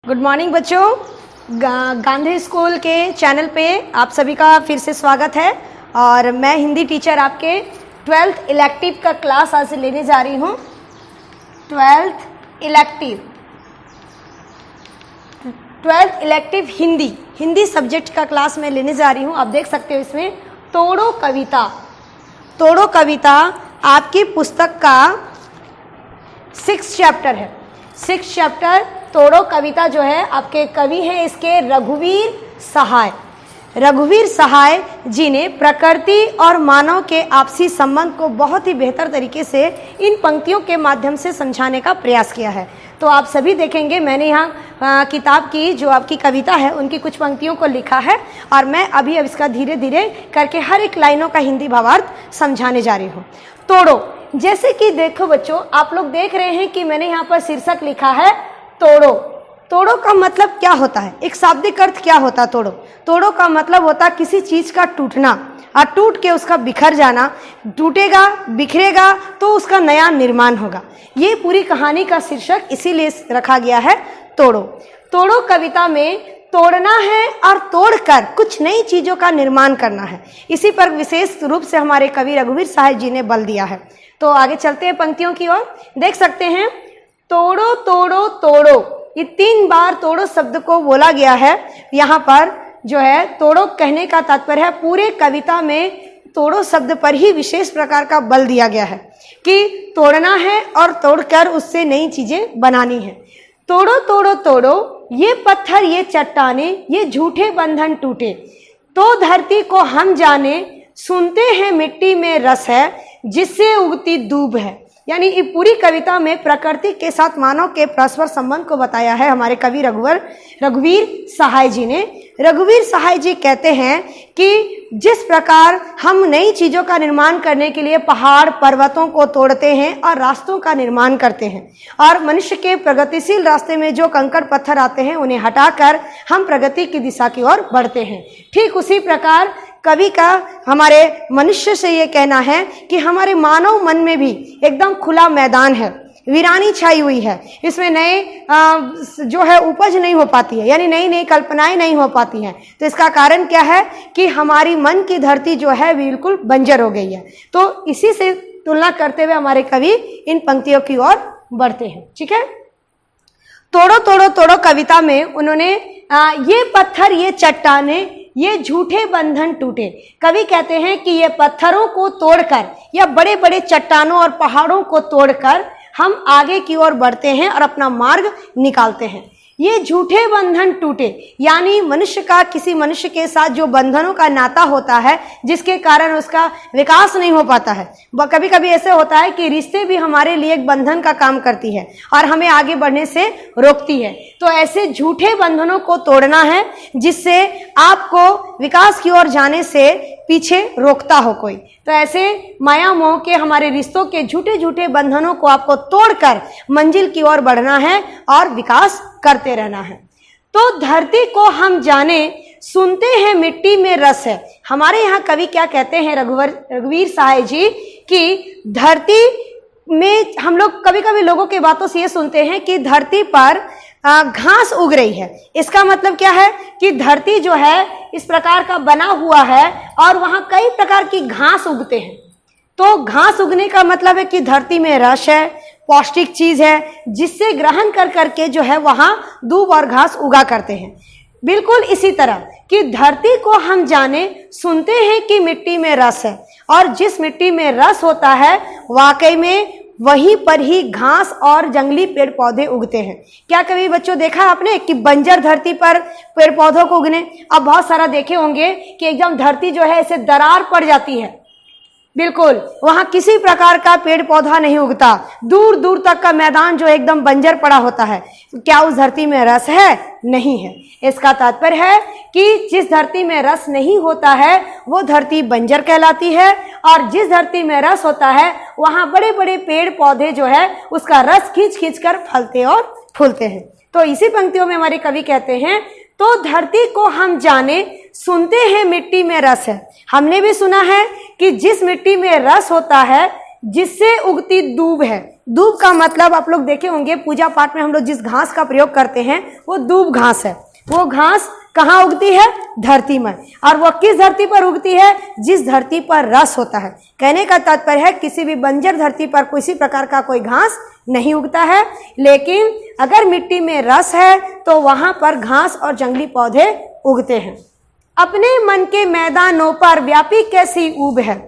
Good morning बच्चों। Gandhi school के channel पे आप सभी का फिर से स्वागत है और मैं हिंदी टीचर आपके 12th इलेक्टिव का क्लास आज लेने जा रही हूँ। 12th इलेक्टिव हिंदी सब्जेक्ट का क्लास मैं लेने जा रही हूँ। आप देख सकते हो इसमें तोड़ो कविता आपकी पुस्तक का 6th चैप्टर है। 6th चैप्टर तोड़ो कविता जो है आपके कवि हैं इसके रघुवीर सहाय जी ने प्रकृति और मानव के आपसी संबंध को बहुत ही बेहतर तरीके से इन पंक्तियों के माध्यम से समझाने का प्रयास किया है। तो आप सभी देखेंगे मैंने यहाँ किताब की जो आपकी कविता है उनकी कुछ पंक्तियों को लिखा है और मैं अभी अब इसका धीरे धीरे करके हर एक लाइनों का हिंदी भावार्थ समझाने जा रही हूँ। तोड़ो, जैसे कि देखो बच्चों, आप लोग देख रहे हैं कि मैंने यहाँ पर शीर्षक लिखा है तोड़ो का मतलब क्या होता है, एक शाब्दिक अर्थ क्या होता है। तोड़ो का मतलब होता है किसी चीज का टूटना और टूट के उसका बिखर जाना। टूटेगा बिखरेगा तो उसका नया निर्माण होगा। ये पूरी कहानी का शीर्षक इसीलिए रखा गया है तोड़ो कविता में तोड़ना है और तोड़कर कुछ नई चीजों का निर्माण करना है। इसी पर विशेष रूप से हमारे कवि रघुवीर सहाय जी ने बल दिया है। तो आगे चलते हैं पंक्तियों की ओर। देख सकते हैं तोड़ो तोड़ो तोड़ो, ये 3 बार तोड़ो शब्द को बोला गया है। यहाँ पर जो है तोड़ो कहने का तात्पर्य है पूरे कविता में तोड़ो शब्द पर ही विशेष प्रकार का बल दिया गया है कि तोड़ना है और तोड़कर उससे नई चीजें बनानी है। तोड़ो तोड़ो तोड़ो, ये पत्थर ये चट्टाने ये झूठे बंधन टूटे, तो धरती को हम जाने सुनते हैं मिट्टी में रस है जिससे उगती दूब है। यानी ये पूरी कविता में प्रकृति के साथ मानव के परस्पर संबंध को बताया है हमारे कवि रघुवीर सहाय जी ने। रघुवीर सहाय जी कहते हैं कि जिस प्रकार हम नई चीजों का निर्माण करने के लिए पहाड़ पर्वतों को तोड़ते हैं और रास्तों का निर्माण करते हैं और मनुष्य के प्रगतिशील रास्ते में जो कंकड़ पत्थर आते हैं उन्हें हटाकर हम प्रगति की दिशा की ओर बढ़ते हैं, ठीक उसी प्रकार कवि का हमारे मनुष्य से ये कहना है कि हमारे मानव मन में भी एकदम खुला मैदान है, वीरानी छाई हुई है। इसमें नए जो है उपज नहीं हो पाती है, यानी नई नई कल्पनाएं नहीं हो पाती हैं। तो इसका कारण क्या है कि हमारी मन की धरती जो है बिल्कुल बंजर हो गई है। तो इसी से तुलना करते हुए हमारे कवि इन पंक्तियों की ओर बढ़ते हैं। ठीक है, तोड़ो तोड़ो तोड़ो कविता में उन्होंने ये पत्थर ये चट्टाने ये झूठे बंधन टूटे, कवि कहते हैं कि ये पत्थरों को तोड़कर या बड़े बड़े चट्टानों और पहाड़ों को तोड़कर हम आगे की ओर बढ़ते हैं और अपना मार्ग निकालते हैं। ये झूठे बंधन टूटे, यानी मनुष्य का किसी मनुष्य के साथ जो बंधनों का नाता होता है जिसके कारण उसका विकास नहीं हो पाता है। कभी कभी ऐसे होता है कि रिश्ते भी हमारे लिए एक बंधन का काम करती है और हमें आगे बढ़ने से रोकती है। तो ऐसे झूठे बंधनों को तोड़ना है जिससे आपको विकास की ओर जाने से पीछे रोकता हो कोई। तो ऐसे माया मोह के हमारे रिश्तों के झूठे झूठे बंधनों को आपको तोड़कर मंजिल की ओर बढ़ना है और विकास करते रहना है। तो धरती को हम जाने सुनते हैं मिट्टी में रस है। हमारे यहाँ कवि क्या कहते हैं रघुवीर सहाय जी कि धरती में हम लोग कभी कभी लोगों की बातों से ये सुनते हैं कि धरती पर घास उग रही है। इसका मतलब क्या है कि धरती जो है इस प्रकार का बना हुआ है और वहां कई प्रकार की घास उगते हैं। तो घास उगने का मतलब है कि धरती में रस है, पौष्टिक चीज है जिससे ग्रहण कर करके जो है वहां दूब और घास उगा करते हैं। बिल्कुल इसी तरह कि धरती को हम जाने सुनते हैं कि मिट्टी में रस है और जिस मिट्टी में रस होता है वाकई में वहीं पर ही घास और जंगली पेड़ पौधे उगते हैं। क्या कभी बच्चों देखा आपने कि बंजर धरती पर पेड़ पौधों को उगने? अब बहुत सारा देखे होंगे कि एकदम धरती जो है ऐसे दरार पड़ जाती है, बिल्कुल वहां किसी प्रकार का पेड़ पौधा नहीं उगता, दूर दूर तक का मैदान जो एकदम बंजर पड़ा होता है। क्या उस धरती में रस है? नहीं है। इसका तात्पर्य है कि जिस धरती में रस नहीं होता है वो धरती बंजर कहलाती है और जिस धरती में रस होता है वहां बड़े बड़े पेड़ पौधे जो है उसका रस खींच खींच कर फलते और फूलते हैं। तो इसी पंक्तियों में हमारे कवि कहते हैं तो धरती को हम जाने सुनते हैं मिट्टी में रस है। हमने भी सुना है कि जिस मिट्टी में रस होता है जिससे उगती दूब है। दूब का मतलब आप लोग देखे होंगे, पूजा पाठ में हम लोग जिस घास का प्रयोग करते हैं वो दूब घास है। वो घास कहाँ उगती है? धरती में। और वो किस धरती पर उगती है? जिस धरती पर रस होता है। कहने का तात्पर्य है किसी भी बंजर धरती पर किसी प्रकार का कोई घास नहीं उगता है, लेकिन अगर मिट्टी में रस है तो वहां पर घास और जंगली पौधे उगते हैं। अपने मन के मैदानों पर व्यापी कैसी ऊब है।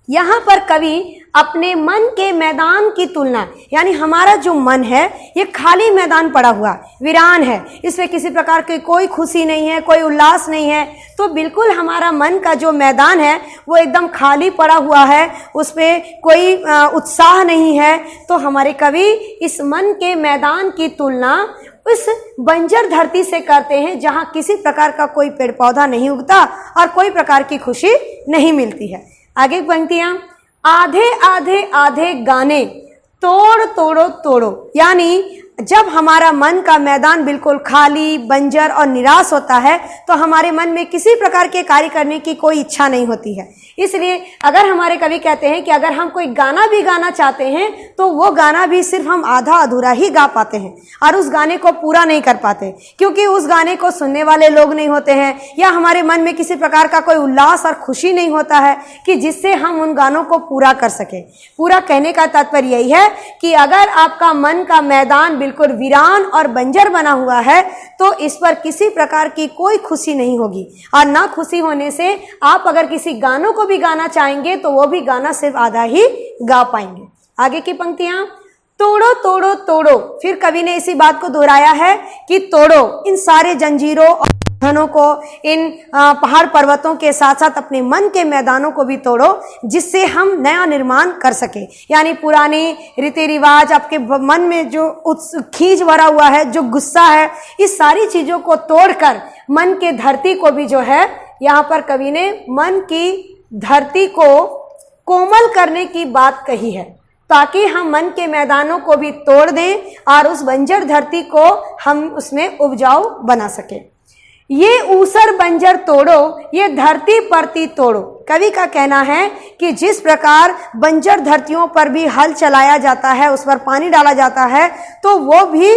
यहाँ पर कवि अपने मन के मैदान की तुलना, यानी हमारा जो मन है ये खाली मैदान पड़ा हुआ, वीरान है, इसमें किसी प्रकार की कोई खुशी नहीं है, कोई उल्लास नहीं है। तो बिल्कुल हमारा मन का जो मैदान है वो एकदम खाली पड़ा हुआ है, उसमें कोई उत्साह नहीं है। तो हमारे कवि इस मन के मैदान की तुलना उस बंजर धरती से करते हैं जहाँ किसी प्रकार का कोई पेड़ पौधा नहीं उगता और कोई प्रकार की खुशी नहीं मिलती है। आगे पंक्तियां, आधे आधे आधे गाने तोड़ तोड़ो तोड़ो, यानी जब हमारा मन का मैदान बिल्कुल खाली, बंजर और निराश होता है तो हमारे मन में किसी प्रकार के कार्य करने की कोई इच्छा नहीं होती है। इसलिए अगर हमारे कवि कहते हैं कि अगर हम कोई गाना भी गाना चाहते हैं तो वो गाना भी सिर्फ हम आधा अधूरा ही गा पाते हैं और उस गाने को पूरा नहीं कर पाते, क्योंकि उस गाने को सुनने वाले लोग नहीं होते हैं, या हमारे मन में किसी प्रकार का कोई उल्लास और खुशी नहीं होता है कि जिससे हम उन गानों को पूरा कर सके। पूरा कहने का तात्पर्य यही है कि अगर आपका मन का मैदान बिल्कुल वीरान और बंजर बना हुआ है तो इस पर किसी प्रकार की कोई खुशी नहीं होगी, और ना खुशी होने से आप अगर किसी गानों को भी गाना चाहेंगे तो वो भी गाना सिर्फ आधा ही गा पाएंगे। आगे की पंक्तियां, तोड़ो तोड़ो तोड़ो, फिर कवि ने इसी बात को दोहराया है कि तोड़ो इन सारे जंजीरों और बंधनों को, इन पहाड़ पर्वतों के साथ साथ अपने मन के मैदानों को भी तोड़ो, जिससे हम नया निर्माण कर सके। यानी पुरानी रीति रिवाज, आपके मन में जो खींच भरा हुआ है, जो गुस्सा है, इस सारी चीजों को तोड़कर मन के धरती को भी जो है, यहाँ पर कवि ने मन की धरती को कोमल करने की बात कही है, ताकि हम मन के मैदानों को भी तोड़ दें और उस बंजर धरती को हम उसमें उपजाऊ बना सके। ये ऊसर बंजर तोड़ो, ये धरती परती तोड़ो। कवि का कहना है कि जिस प्रकार बंजर धरतियों पर भी हल चलाया जाता है, उस पर पानी डाला जाता है, तो वो भी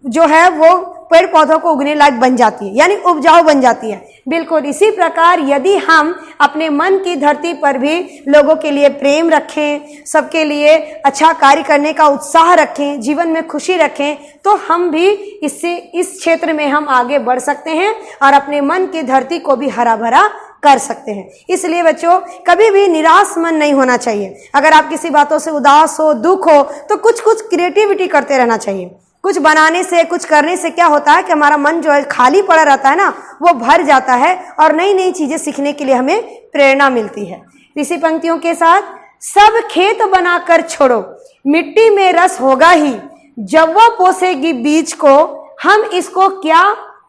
जो है वो पेड़ पौधों को उगने लायक बन जाती है, यानी उपजाऊ बन जाती है। बिल्कुल इसी प्रकार यदि हम अपने मन की धरती पर भी लोगों के लिए प्रेम रखें, सबके लिए अच्छा कार्य करने का उत्साह रखें, जीवन में खुशी रखें, तो हम भी इससे इस क्षेत्र में हम आगे बढ़ सकते हैं और अपने मन की धरती को भी हरा भरा कर सकते हैं। इसलिए बच्चों, कभी भी निराश मन नहीं होना चाहिए। अगर आप किसी बातों से उदास हो, दुख हो, तो कुछ क्रिएटिविटी करते रहना चाहिए। कुछ बनाने से, कुछ करने से क्या होता है कि हमारा मन जो है खाली पड़ा रहता है ना, वो भर जाता है और नई नई चीजें सीखने के लिए हमें प्रेरणा मिलती है। इसी पंक्तियों के साथ, सब खेत बनाकर छोड़ो, मिट्टी में रस होगा ही, जब वो पोसेगी बीज को, हम इसको क्या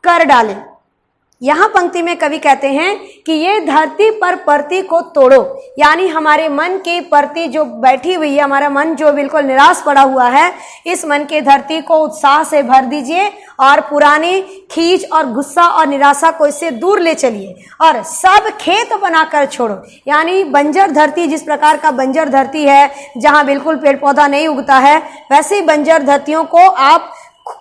कर डालें। यहाँ पंक्ति में कवि कहते हैं कि ये धरती पर परती को तोड़ो, यानी हमारे मन की परती जो बैठी हुई है, हमारा मन जो बिल्कुल निराश पड़ा हुआ है, इस मन के धरती को उत्साह से भर दीजिए और पुरानी खींच और गुस्सा और निराशा को इससे दूर ले चलिए और सब खेत बनाकर छोड़ो। यानी बंजर धरती, जिस प्रकार का बंजर धरती है जहाँ बिल्कुल पेड़ पौधा नहीं उगता है, वैसे बंजर धरतियों को आप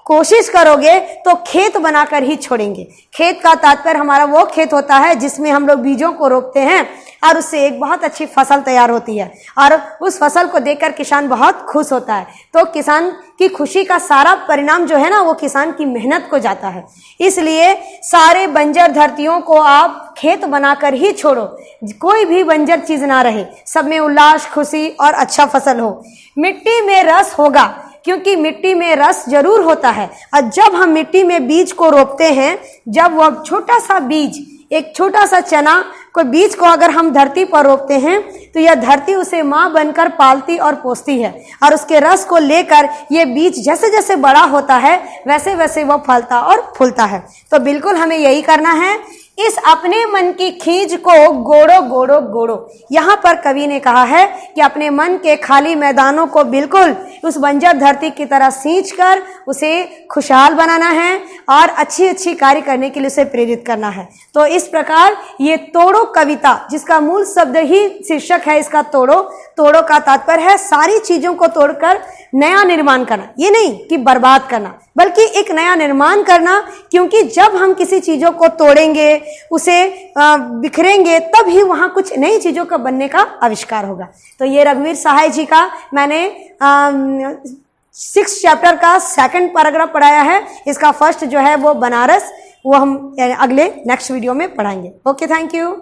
कोशिश करोगे तो खेत बनाकर ही छोड़ेंगे। खेत का तात्पर्य हमारा वो खेत होता है जिसमें हम लोग बीजों को रोपते हैं और उससे एक बहुत अच्छी फसल तैयार होती है और उस फसल को देखकर किसान बहुत खुश होता है। तो किसान की खुशी का सारा परिणाम जो है ना, वो किसान की मेहनत को जाता है। इसलिए सारे बंजर धरतियों को आप खेत बनाकर ही छोड़ो, कोई भी बंजर चीज ना रहे, सब में उल्लास, खुशी और अच्छा फसल हो। मिट्टी में रस होगा, क्योंकि मिट्टी में रस जरूर होता है। और जब हम मिट्टी में बीज को रोपते हैं, जब वो छोटा सा बीज, एक छोटा सा चना कोई बीज को अगर हम धरती पर रोपते हैं तो यह धरती उसे माँ बनकर पालती और पोसती है और उसके रस को लेकर ये बीज जैसे जैसे बड़ा होता है वैसे वैसे वो फलता और फूलता है। तो बिल्कुल हमें यही करना है इस अपने मन की खींच को गोड़ो गोड़ो गोड़ो। यहाँ पर कवि ने कहा है कि अपने मन के खाली मैदानों को बिल्कुल उस बंजर धरती की तरह सींच कर उसे खुशहाल बनाना है और अच्छी अच्छी कार्य करने के लिए उसे प्रेरित करना है। तो इस प्रकार ये तोड़ो कविता, जिसका मूल शब्द ही शीर्षक है इसका तोड़ो, तोड़ो का तात्पर्य है सारी चीजों को तोड़कर नया निर्माण करना। ये नहीं कि बर्बाद करना, बल्कि एक नया निर्माण करना, क्योंकि जब हम किसी चीजों को तोड़ेंगे, उसे बिखरेंगे, तब ही वहां कुछ नई चीजों का बनने का आविष्कार होगा। तो ये रघुवीर सहाय जी का मैंने 6 चैप्टर का 2nd पैराग्राफ पढ़ाया है। इसका फर्स्ट जो है वो बनारस, वो हम अगले नेक्स्ट वीडियो में पढ़ाएंगे। Okay, thank you.